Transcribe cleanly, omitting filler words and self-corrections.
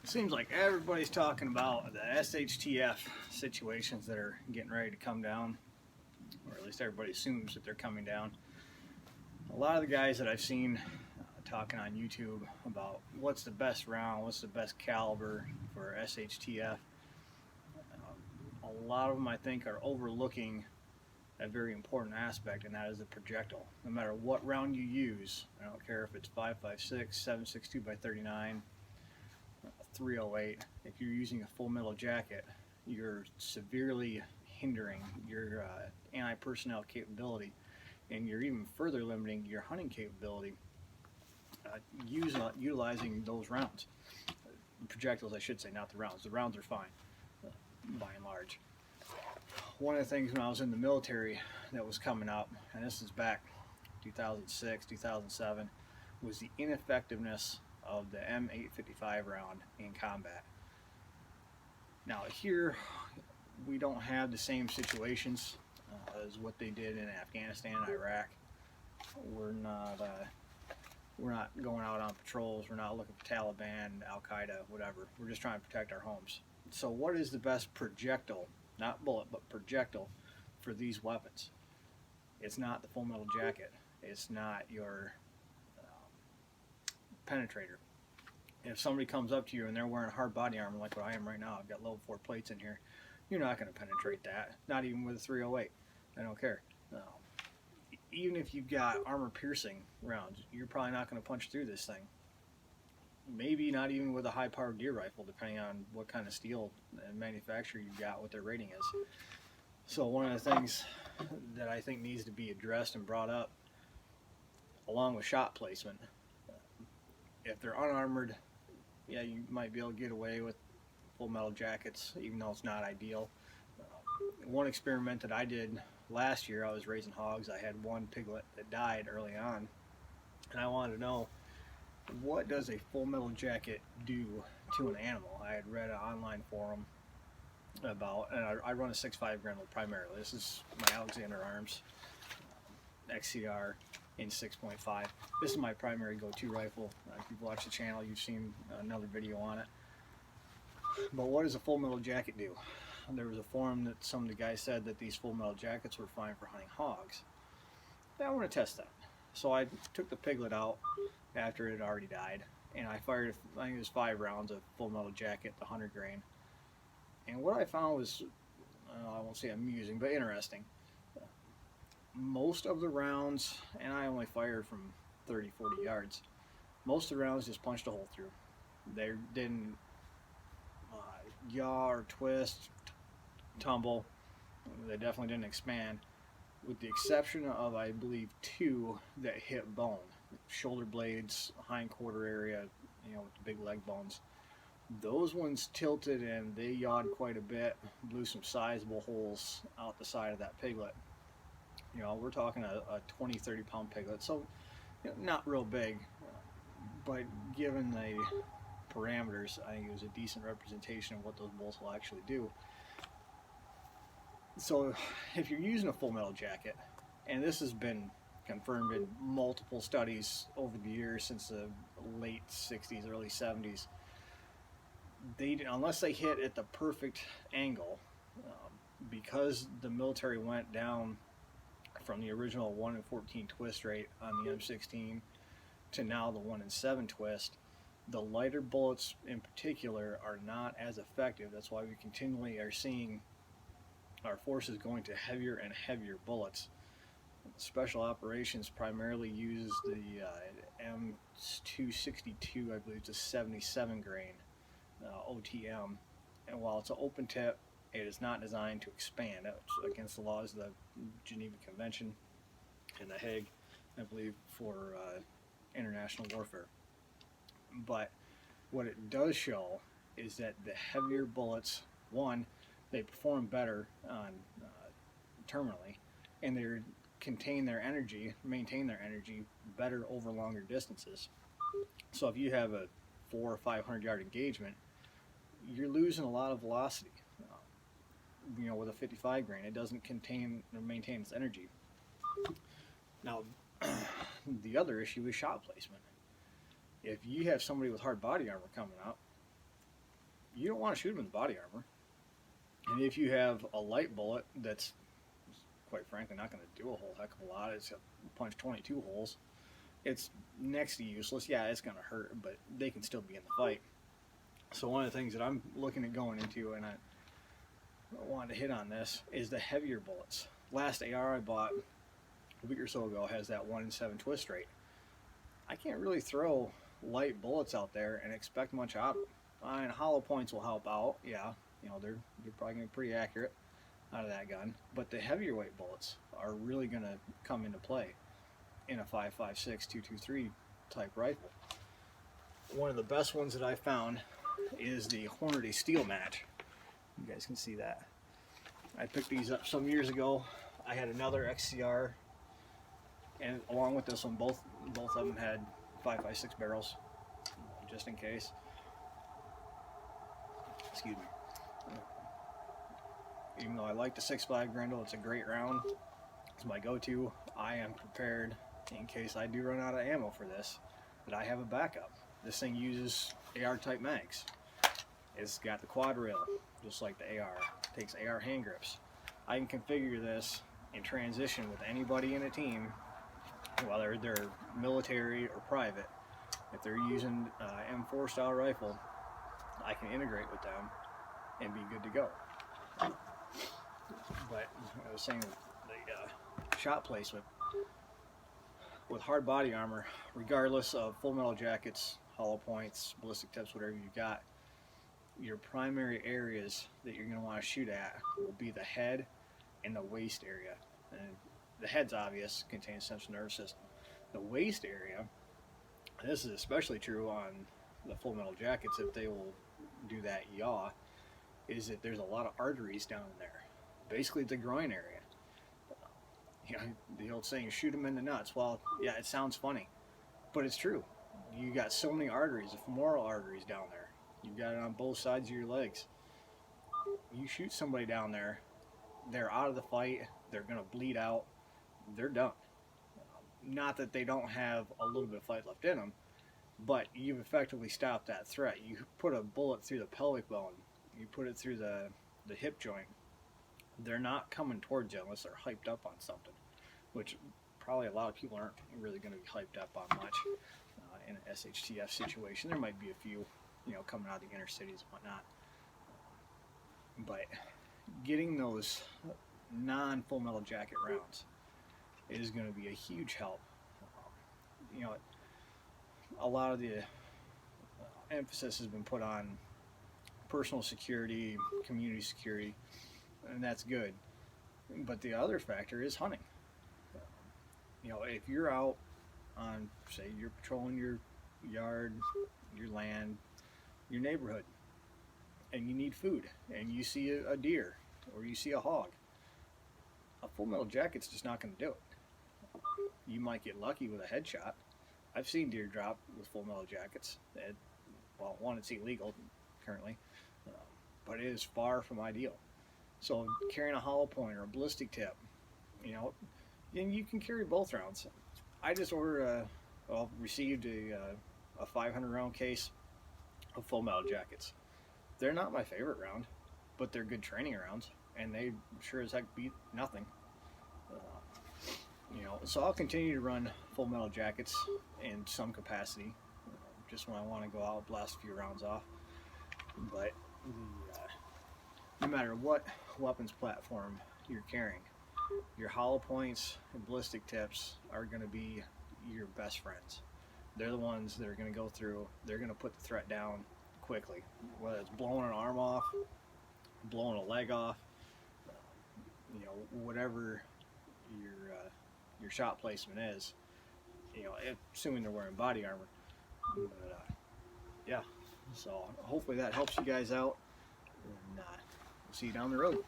Seems like everybody's talking about the SHTF situations that are getting ready to come down, or at least everybody assumes that they're coming down. A lot of the guys that I've seen talking on YouTube about what's the best round, what's the best caliber for SHTF, a lot of them I think are overlooking a very important aspect, and that is the projectile. No matter what round you use, I don't care if it's 5.56, 7.62 by 39, 308, if you're using a full metal jacket, you're severely hindering your anti-personnel capability, and you're even further limiting your hunting capability utilizing those rounds. Projectiles, I should say, not the rounds. The rounds are fine, by and large. One of the things when I was in the military that was coming up, and this is back 2006, 2007, was the ineffectiveness of the M855 round in combat. Now here, we don't have the same situations as what they did in Afghanistan and Iraq. We're not going out on patrols. We're not looking for Taliban, Al-Qaeda, whatever. We're just trying to protect our homes. So what is the best projectile, not bullet, but projectile for these weapons? It's not the full metal jacket. It's not your penetrator. If somebody comes up to you and they're wearing hard body armor like what I am right now, I've got level 4 plates in here, you're not going to penetrate that, not even with a 308. I don't care. Even if you've got armor piercing rounds, you're probably not going to punch through this thing. Maybe not even with a high powered deer rifle, depending on what kind of steel and manufacturer you've got, what their rating is. So one of the things that I think needs to be addressed and brought up, along with shot placement, if they're unarmored, yeah, you might be able to get away with full metal jackets, even though it's not ideal. One experiment that I did last year, I was raising hogs. I had one piglet that died early on, and I wanted to know, what does a full metal jacket do to an animal? I had read an online forum about, and I run a 6.5 Grendel primarily. This is my Alexander Arms XCR in 6.5. This is my primary go-to rifle. If you've watched the channel, you've seen another video on it. But what does a full metal jacket do? There was a forum that some of the guys said that these full metal jackets were fine for hunting hogs. I want to test that. So I took the piglet out after it had already died, and I fired, I think it was 5 rounds of full metal jacket, the 100 grain. And what I found was, I won't say amusing, but interesting. Most of the rounds, and I only fired from 30, 40 yards, most of the rounds just punched a hole through. They didn't yaw or twist, tumble. They definitely didn't expand, with the exception of, I believe, 2 that hit bone. Shoulder blades, hindquarter area, with the big leg bones. Those ones tilted and they yawed quite a bit, blew some sizable holes out the side of that piglet. We're talking a 20, 30 pound piglet, so not real big, but given the parameters, I think it was a decent representation of what those bullets will actually do. So if you're using a full metal jacket, and this has been confirmed in multiple studies over the years since the late 60s, early 70s, unless they hit at the perfect angle, because the military went down from the original 1 in 14 twist rate on the M16 to now the 1 in 7 twist, the lighter bullets in particular are not as effective. That's why we continually are seeing our forces going to heavier and heavier bullets. Special operations primarily uses the M262, I believe it's a 77 grain OTM, and while it's an open tip, it is not designed to expand. It's against the laws of the Geneva Convention and the Hague, I believe, for international warfare. But what it does show is that the heavier bullets, one, they perform better on terminally, and they maintain their energy better over longer distances. So if you have a 400 or 500 yard engagement, you're losing a lot of velocity. With a 55 grain, it doesn't maintain its energy. Now, the other issue is shot placement. If you have somebody with hard body armor coming up, you don't want to shoot them in the body armor. And if you have a light bullet that's, quite frankly, not going to do a whole heck of a lot, it's going to punch 22 holes, it's next to useless. Yeah, it's going to hurt, but they can still be in the fight. So one of the things that I'm looking at going into, and I wanted to hit on this, is the heavier bullets. Last AR I bought a week or so ago has that 1 in 7 twist rate. I can't really throw light bullets out there and expect much out of them. And hollow points will help out, yeah. You know, they're probably going to be pretty accurate out of that gun. But the heavier weight bullets are really going to come into play in a 5.56 223 type rifle. One of the best ones that I found is the Hornady Steel Match. You guys can see that. I picked these up some years ago. I had another XCR, and along with this one, both of them had 5.56 barrels, just in case. Excuse me. Even though I like the 6.5 Grendel, it's a great round. It's my go-to. I am prepared in case I do run out of ammo for this, that I have a backup. This thing uses AR type mags. It's got the quad rail, just like the AR. It takes AR hand grips. I can configure this and transition with anybody in a team, whether they're military or private. If they're using M4 style rifle, I can integrate with them and be good to go. But I was saying the shot placement with hard body armor, regardless of full metal jackets, hollow points, ballistic tips, whatever you got, your primary areas that you're going to want to shoot at will be the head and the waist area. And the head's obvious, contains central nervous system. The waist area, and this is especially true on the full metal jackets if they will do that yaw, is that there's a lot of arteries down in there. Basically the groin area. You know, the old saying, shoot them in the nuts. Well, yeah, it sounds funny, but it's true. You got so many arteries, the femoral arteries down there. You've got it on both sides of your legs. You shoot somebody down there, they're out of the fight, they're going to bleed out, they're done. Not that they don't have a little bit of fight left in them, but you've effectively stopped that threat. You put a bullet through the pelvic bone, you put it through the hip joint. They're not coming towards you unless they're hyped up on something, which probably a lot of people aren't really going to be hyped up on much in an SHTF situation. There might be a few, you know, coming out of the inner cities and whatnot. But getting those non-full metal jacket rounds is going to be a huge help. You know, a lot of the emphasis has been put on personal security, community security, and that's good. But the other factor is hunting. You know, if you're out on, say, you're patrolling your yard, your land, your neighborhood, and you need food, and you see a deer, or you see a hog, a full metal jacket's just not going to do it. You might get lucky with a headshot. I've seen deer drop with full metal jackets. Well, one, it's illegal currently, but it is far from ideal. So carrying a hollow point or a ballistic tip, you know, and you can carry both rounds. I just received a 500 round case of full metal jackets. They're not my favorite round, but they're good training rounds, and they sure as heck beat nothing. You know, so I'll continue to run full metal jackets in some capacity, just when I want to go out, blast a few rounds off. But no matter what weapons platform you're carrying, your hollow points and ballistic tips are going to be your best friends. They're the ones that are going to go through, they're going to put the threat down quickly, whether it's blowing an arm off, blowing a leg off, you know, whatever your shot placement is, you know, assuming they're wearing body armor. But, yeah, so hopefully that helps you guys out, and we'll see you down the road.